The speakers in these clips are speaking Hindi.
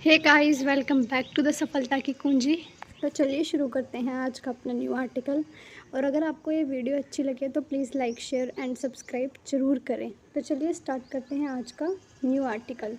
Hey guys, welcome back to the सफलता की कुंजी। तो चलिए शुरू करते हैं आज का अपना न्यू आर्टिकल। और अगर आपको ये वीडियो अच्छी लगे तो please like share and subscribe ज़रूर करें। तो चलिए स्टार्ट करते हैं आज का new article.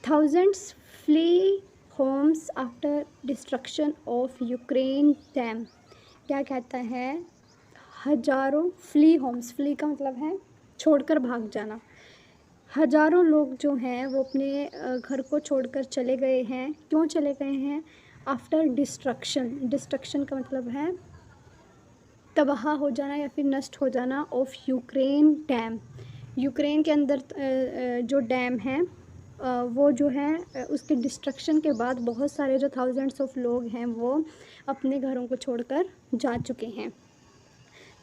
Thousands flee homes after destruction of Ukraine dam. क्या कहता है? हजारों फ्ली होम्स, फ्ली का मतलब है छोड़कर भाग जाना। हजारों लोग जो हैं वो अपने घर को छोड़कर चले गए हैं। क्यों चले गए हैं? After destruction. डिस्ट्रक्शन का मतलब है तबाह हो जाना या फिर नष्ट हो जाना ऑफ यूक्रेन डैम। यूक्रेन के अंदर जो डैम है वो जो है उसके डिस्ट्रक्शन के बाद बहुत सारे जो थाउजेंड्स ऑफ लोग हैं वो अपने घरों को छोड़कर जा चुके हैं।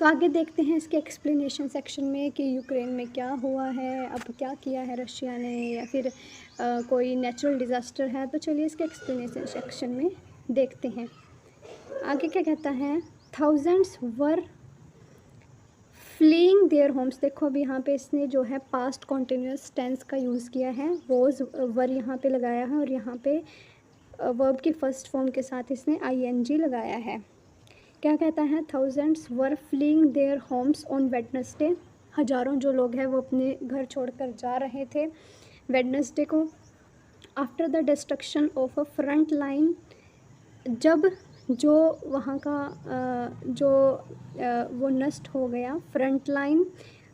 तो आगे देखते हैं इसके एक्सप्लेनेशन सेक्शन में कि यूक्रेन में क्या हुआ है, अब क्या किया है रशिया ने, या फिर कोई नेचुरल डिज़ास्टर है। तो चलिए इसके एक्सप्लेनेशन सेक्शन में देखते हैं आगे क्या कहता है। Thousands were fleeing their homes. देखो अब यहाँ पे इसने जो है पास्ट कॉन्टिन्यूस टेंस का यूज़ किया है, वॉज वर यहाँ पे लगाया है और यहाँ पे वर्ब की फर्स्ट फॉर्म के साथ इसने आईएनजी लगाया है। क्या कहता है? Thousands were fleeing their homes on Wednesday. हजारों जो लोग हैं वो अपने घर छोड़कर जा रहे थे वेडनेसडे को। After the destruction of a front line, जब जो वहाँ का वो नष्ट हो गया front line.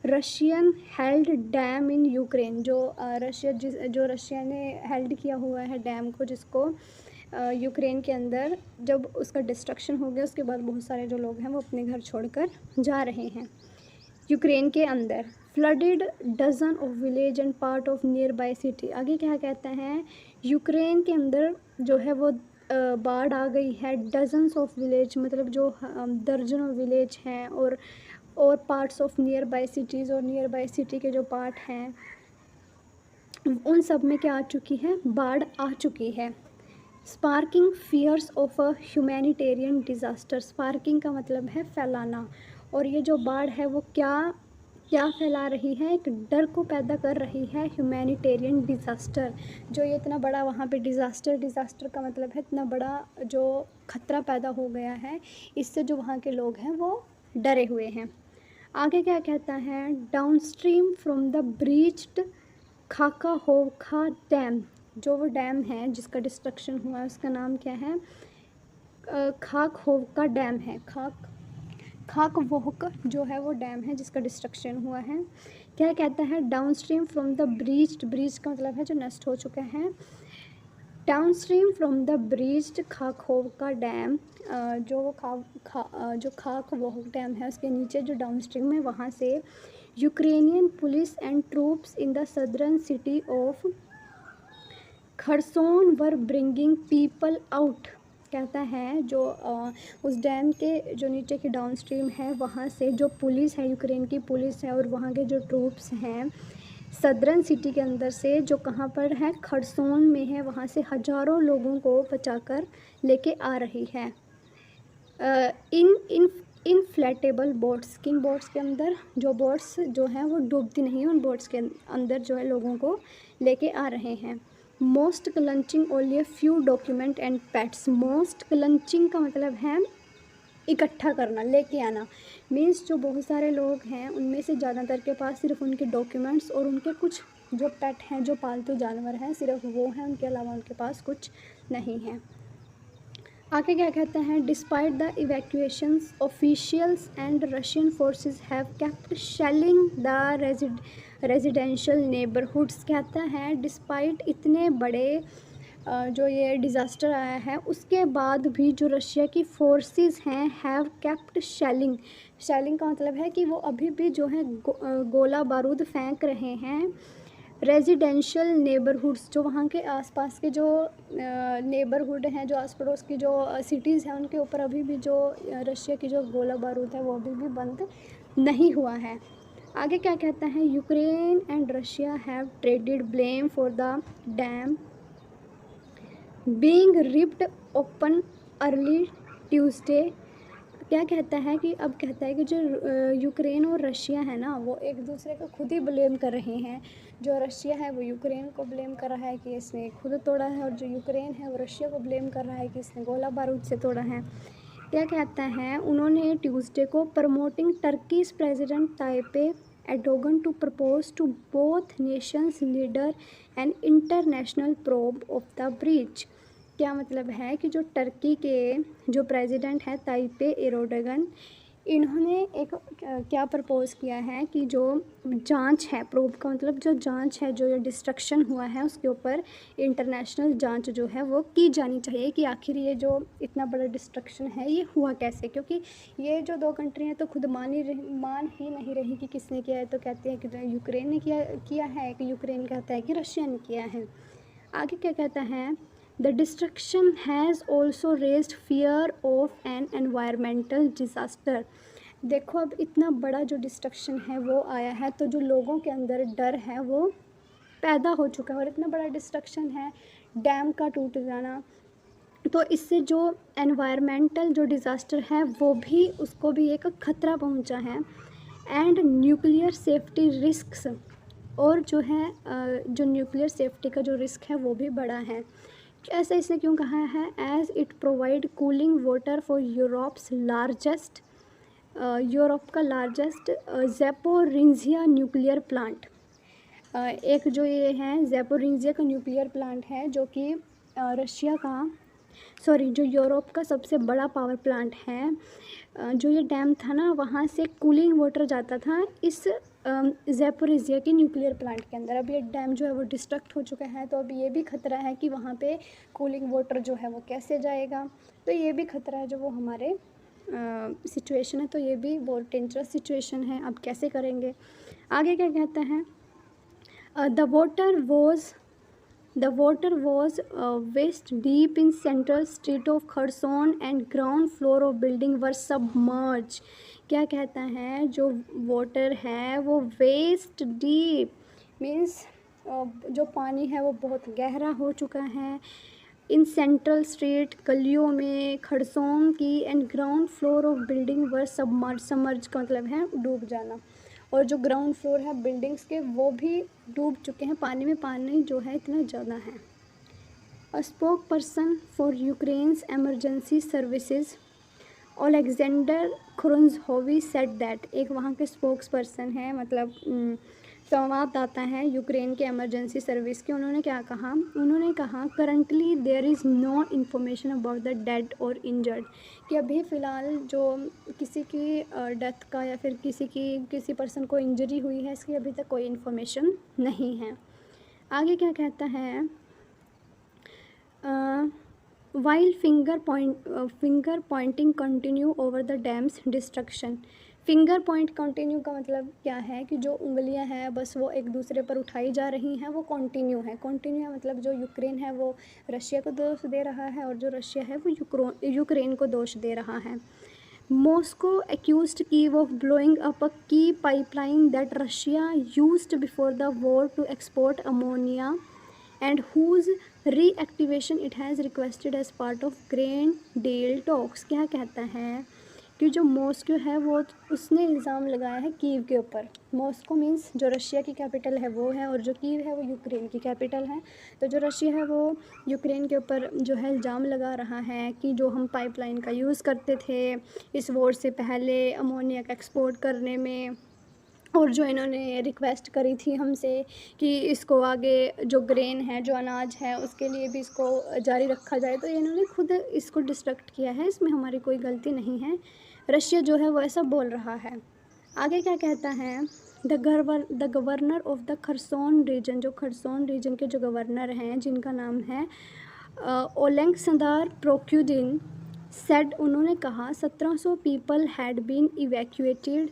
Russian held dam in Ukraine. जो रशिया ने हेल्ड किया हुआ है डैम को, जिसको यूक्रेन के अंदर जब उसका डिस्ट्रक्शन हो गया उसके बाद बहुत सारे जो लोग हैं वो अपने घर छोड़कर जा रहे हैं यूक्रेन के अंदर। Flooded dozen of village and part of nearby city. आगे क्या कहते हैं? यूक्रेन के अंदर जो है वो बाढ़ आ गई है। डजन्स ऑफ विलेज मतलब जो दर्जनों विलेज हैं और parts of near by cities, और नियर बाय सिटी के जो पार्ट हैं उन सब में क्या आ चुकी है? बाढ़ आ चुकी है। Sparking fears of a humanitarian disaster. Sparking का मतलब है फैलाना, और ये जो बाढ़ है वो क्या क्या फैला रही है? एक डर को पैदा कर रही है ह्यूमैनिटेरियन डिज़ास्टर। जो ये इतना बड़ा वहाँ पे डिज़ास्टर का मतलब है इतना बड़ा जो खतरा पैदा हो गया है, इससे जो वहाँ के लोग हैं वो डरे हुए हैं। आगे क्या कहता है? Downstream from the breached Kakhovka dam. जो वो डैम है जिसका डिस्ट्रक्शन हुआ है उसका नाम क्या है? खाकहोवका डैम है। खाकवोहक जो है वो डैम है जिसका डिस्ट्रक्शन हुआ है। क्या कहता है? Downstream from the breached. Breach का मतलब है जो नष्ट हो चुके हैं। Downstream from the breached Kakhovka dam, जो खाकवोहक डैम है उसके नीचे जो डाउनस्ट्रीम है वहाँ से Ukrainian police and troops in the southern city of खरसोन were bringing people out. कहता है जो उस डैम के जो नीचे की डाउनस्ट्रीम है वहाँ से जो पुलिस है, यूक्रेन की पुलिस है और वहाँ के जो ट्रूप्स हैं सदर्न सिटी के अंदर से, जो कहाँ पर है? खरसोन में है, वहाँ से हजारों लोगों को बचाकर लेके आ रही है। इन इन इनफ्लेटेबल बोट्स। किन बोट्स के अंदर? जो बोट्स जो हैं वो डूबती नहीं, उन बोट्स के अंदर जो है लोगों को लेके आ रहे हैं। Most clutching only a few document and pets. Most clutching का मतलब है इकट्ठा करना, लेके आना। मीन्स जो बहुत सारे लोग हैं उनमें से ज़्यादातर के पास सिर्फ उनके डॉक्यूमेंट्स और उनके कुछ जो पेट हैं, जो पालतू जानवर हैं, सिर्फ वो हैं, उनके अलावा उनके पास कुछ नहीं है। आगे क्या कहते हैं? Despite the evacuations officials and Russian forces have kept shelling the residential neighbourhoods. कहता है डिस्पाइट इतने बड़े जो ये डिज़ास्टर आया है उसके बाद भी जो रशिया की फोर्सेस हैं हैव केप्ट शेलिंग। शेलिंग का मतलब है कि वो अभी भी जो है गोला बारूद फेंक रहे हैं रेजिडेंशियल नेबरहुड्स, जो वहाँ के आसपास के जो नेबरहुड हैं, जो आस पड़ोस की जो सिटीज़ हैं उनके ऊपर अभी भी जो रशिया की जो गोला बारूद है वो अभी भी बंद नहीं हुआ है। आगे क्या कहता है? Ukraine and Russia have traded blame for the dam being ripped open early Tuesday. क्या कहता है कि अब कहता है कि जो यूक्रेन और रशिया है ना, वो एक दूसरे को खुद ही ब्लेम कर रहे हैं। जो रशिया है वो यूक्रेन को ब्लेम कर रहा है कि इसने खुद तोड़ा है, और जो यूक्रेन है वो रशिया को ब्लेम कर रहा है कि इसने गोला बारूद से तोड़ा है। क्या कहता है, उन्होंने ट्यूसडे को promoting Turkey's president Tayyip Erdogan to propose to both nations leader an international probe of the breach. क्या मतलब है कि जो टर्की के जो प्रेसिडेंट हैं ताइपे एर्डोगन, इन्होंने एक क्या प्रपोज़ किया है कि जो जांच है, प्रोब का मतलब जो जांच है, जो ये डिस्ट्रक्शन हुआ है उसके ऊपर इंटरनेशनल जांच जो है वो की जानी चाहिए कि आखिर ये जो इतना बड़ा डिस्ट्रक्शन है ये हुआ कैसे। क्योंकि ये जो दो कंट्री हैं तो खुद मान ही नहीं रही कि किसने किया है। तो कहते हैं कि यूक्रेन ने किया है, कि यूक्रेन कहता है कि रशिया ने किया है। आगे क्या कहता है, the destruction has also raised fear of N environmental disaster. देखो अब इतना बड़ा जो डिस्ट्रक्शन है वो आया है, तो जो लोगों के अंदर डर है वो पैदा हो चुका है। और इतना बड़ा डिस्ट्रक्शन है, डैम का टूट जाना, तो इससे जो एनवायरमेंटल जो डिज़ास्टर है वो भी, उसको भी एक ख़तरा पहुंचा है। एंड न्यूक्लियर सेफ्टी रिस्क्स, और जो है जो न्यूक्लियर सेफ्टी का जो रिस्क है वो भी बड़ा है। ऐसा इसने क्यों कहा है, as it provide cooling water for Europe का लार्जेस्ट ज़ैपोरिंजिया न्यूक्लियर प्लांट। एक जो ये है ज़ैपोरिंजिया का न्यूक्लियर प्लांट है, जो कि जो यूरोप का सबसे बड़ा पावर प्लांट है। जो ये डैम था ना, वहाँ से कूलिंग वाटर जाता था इस ज़ैपोरिज़िया के न्यूक्लियर प्लांट के अंदर। अब ये डैम जो है वो डिस्ट्रक्ट हो चुका है, तो अब ये भी खतरा है कि वहाँ पे कूलिंग वाटर जो है वो कैसे जाएगा। तो ये भी खतरा है जो वो हमारे सिचुएशन है, तो ये भी बहुत डेंजरस सिचुएशन है। अब कैसे करेंगे, आगे क्या कहता है, the water was waist deep in central street of Kherson and ground floor of building were submerged। क्या कहता है, जो वाटर है वो वेस्ट डीप मीन्स जो पानी है वो बहुत गहरा हो चुका है। इन सेंट्रल स्ट्रीट, गलियों में, खरसोन की, and ground floor of building were submerge का मतलब है डूब जाना। और जो ग्राउंड फ्लोर है बिल्डिंग्स के वो भी डूब चुके हैं पानी में। पानी जो है इतना ज़्यादा है। A spoke person for Ukraine's emergency services Oleksandr Khorunzhyi said that, एक वहाँ के स्पोक्स पर्सन है, मतलब संवाददाता है यूक्रेन के इमरजेंसी सर्विस के। उन्होंने क्या कहा, उन्होंने कहा currently there is no information about the dead और इंजर्ड, कि अभी फ़िलहाल जो किसी की डेथ का या फिर किसी पर्सन को इंजरी हुई है, इसकी अभी तक कोई इन्फॉर्मेशन नहीं है। आगे क्या कहता है, while finger Poynting continue over the dams destruction. Finger point continue का मतलब क्या है कि जो उंगलियां हैं बस वो एक दूसरे पर उठाई जा रही हैं, वो कंटिन्यू है। कंटिन्यू है मतलब जो यूक्रेन है वो रशिया को दोष दे रहा है, और जो रशिया है वो यूक्रेन को दोष दे रहा है। Moscow accused Kyiv of blowing up a key pipeline that Russia used before the war to export ammonia and whose reactivation it has requested as part of Grand Deal talks। क्या कहता है कि जो मॉस्को है वो उसने इल्ज़ाम लगाया है कीव के ऊपर। मॉस्को मीन्स जो रशिया की कैपिटल है वो है, और जो कीव है वो यूक्रेन की कैपिटल है। तो जो रशिया है वो यूक्रेन के ऊपर जो है इल्ज़ाम लगा रहा है कि जो हम पाइपलाइन का यूज़ करते थे इस वॉर से पहले अमोनिया का एक्सपोर्ट करने में, और जो इन्होंने रिक्वेस्ट करी थी हमसे कि इसको आगे जो ग्रेन है, जो अनाज है, उसके लिए भी इसको जारी रखा जाए, तो इन्होंने खुद इसको डिस्ट्रक्ट किया है, इसमें हमारी कोई गलती नहीं है। रशिया जो है वो ऐसा बोल रहा है। आगे क्या कहता है, the governor of the Kherson region, जो खरसोन रीजन के जो गवर्नर हैं जिनका नाम है ओलेक्सेंडर प्रोक्यूडिन सेड, उन्होंने कहा 1700 people had been evacuated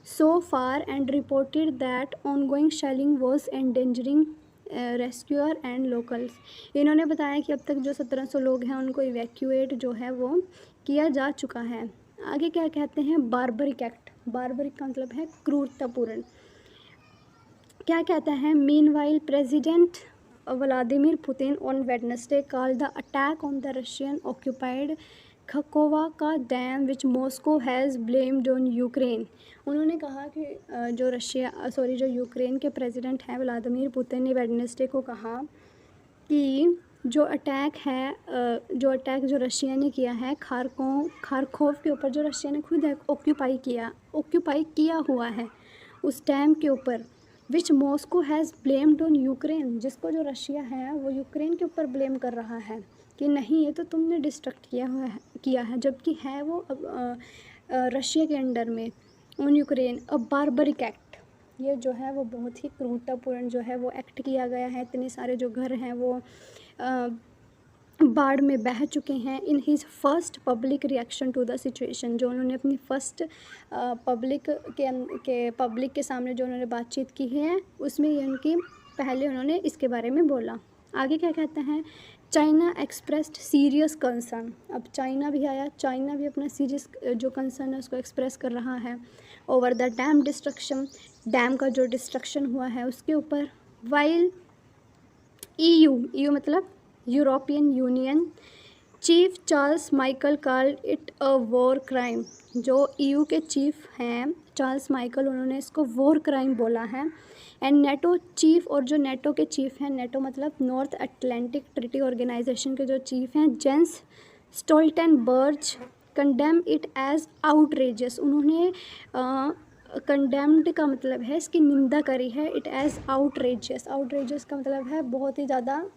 so far and reported that ongoing shelling was endangering rescuer and locals। इन्होंने बताया कि अब तक जो 1700 लोग हैं उनको इवैक्यूएट जो है वो किया जा चुका है। आगे क्या कहते हैं, बारबरिक एक्ट। बारबरिक का मतलब है क्रूरतापूर्ण। क्या कहता है, meanwhile president Vladimir Putin on Wednesday called the attack on the Russian occupied Kakhovka का dam which Moscow has blamed on Ukraine. उन्होंने कहा कि जो यूक्रेन के प्रेसिडेंट हैं व्लादिमीर पुतिन ने वेडनेसडे को कहा कि जो अटैक जो रशिया ने किया है खारकोव के ऊपर, जो रशिया ने खुद ऑक्यूपाई किया हुआ है उस डैम के ऊपर, which Moscow has blamed on Ukraine, जिसको जो रशिया है वो यूक्रेन के ऊपर ब्लेम कर रहा है कि नहीं ये तो तुमने डिस्ट्रक्ट किया है, जबकि है वो रशिया के अंडर में on Ukraine. A barbaric act, ये जो है वो बहुत ही क्रूरतापूर्ण जो है वो एक्ट किया गया है। इतने सारे जो घर हैं वो बाढ़ में बह चुके हैं। In his first public reaction to the situation, जो उन्होंने अपनी फर्स्ट पब्लिक के सामने जो उन्होंने बातचीत की है उसमें ये उनकी पहले उन्होंने इसके बारे में बोला। आगे क्या कहते हैं, चाइना एक्सप्रेस्ड सीरियस कंसर्न। अब चाइना भी आया, चाइना भी अपना सीरियस जो कंसर्न है उसको एक्सप्रेस कर रहा है over the dam destruction, dam का जो डिस्ट्रक्शन हुआ है उसके ऊपर। वाइल EU मतलब European union chief Charles Michael called it a war crime, जो EU के चीफ हैं चार्ल्स माइकल, उन्होंने इसको वॉर क्राइम बोला है। एंड नेटो चीफ, और जो नेटो के चीफ हैं, नेटो मतलब नॉर्थ अटलांटिक ट्रीटी ऑर्गेनाइजेशन के जो चीफ हैं Jens Stoltenberg, condemn it as outrageous. उन्होंने कंडेम्ड का मतलब है इसकी निंदा करी है, इट एज आउटरेजियस। आउटरेजियस का मतलब है बहुत ही ज़्यादा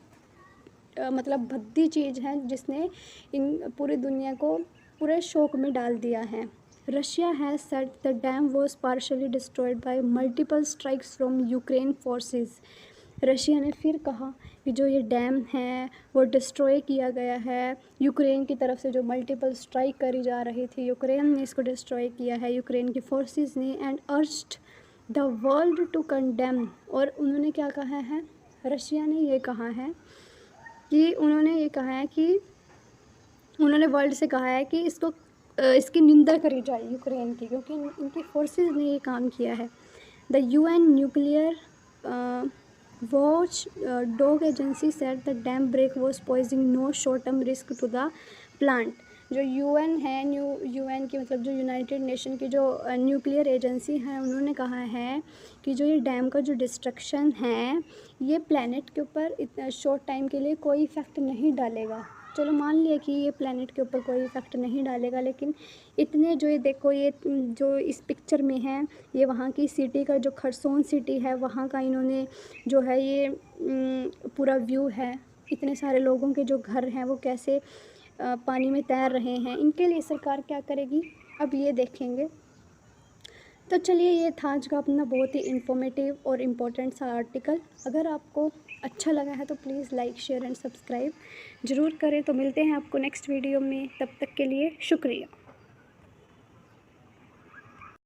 मतलब भद्दी चीज़ है जिसने इन पूरी दुनिया को पूरे शोक में डाल दिया है। Russia has said the dam was partially destroyed by multiple strikes from Ukraine forces. Russia ने फिर कहा कि जो ये डैम है वो डिस्ट्रॉय किया गया है यूक्रेन की तरफ से, जो मल्टीपल स्ट्राइक करी जा रही थी यूक्रेन ने इसको डिस्ट्रॉय किया है यूक्रेन की फोर्सेस ने। And urged the world to condemn, और उन्होंने क्या कहा है, रशिया ने ये कहा है कि उन्होंने वर्ल्ड से कहा है कि इसकी निंदा करी जाए यूक्रेन की, क्योंकि इनकी फोर्सेस ने ये काम किया है। The UN nuclear watchdog agency said the dam break was posing no short term risk to the plant. जो UN है, UN की मतलब जो यूनाइटेड नेशन की जो न्यूक्लियर एजेंसी है, उन्होंने कहा है कि जो ये डैम का जो डिस्ट्रक्शन है ये प्लैनेट के ऊपर इतना शॉर्ट टाइम के लिए कोई इफ़ेक्ट नहीं डालेगा। चलो मान लिया कि ये प्लैनेट के ऊपर कोई इफ़ेक्ट नहीं डालेगा, लेकिन इतने जो ये देखो, ये जो इस पिक्चर में है ये वहाँ की सिटी का जो खरसोन सिटी है वहाँ का इन्होंने जो है ये पूरा व्यू है। इतने सारे लोगों के जो घर हैं वो कैसे पानी में तैर रहे हैं, इनके लिए सरकार क्या करेगी अब ये देखेंगे। तो चलिए, ये था आज का अपना बहुत ही इन्फॉर्मेटिव और इम्पोर्टेंट सा आर्टिकल। अगर आपको अच्छा लगा है तो please like share and subscribe ज़रूर करें। तो मिलते हैं आपको नेक्स्ट वीडियो में, तब तक के लिए शुक्रिया।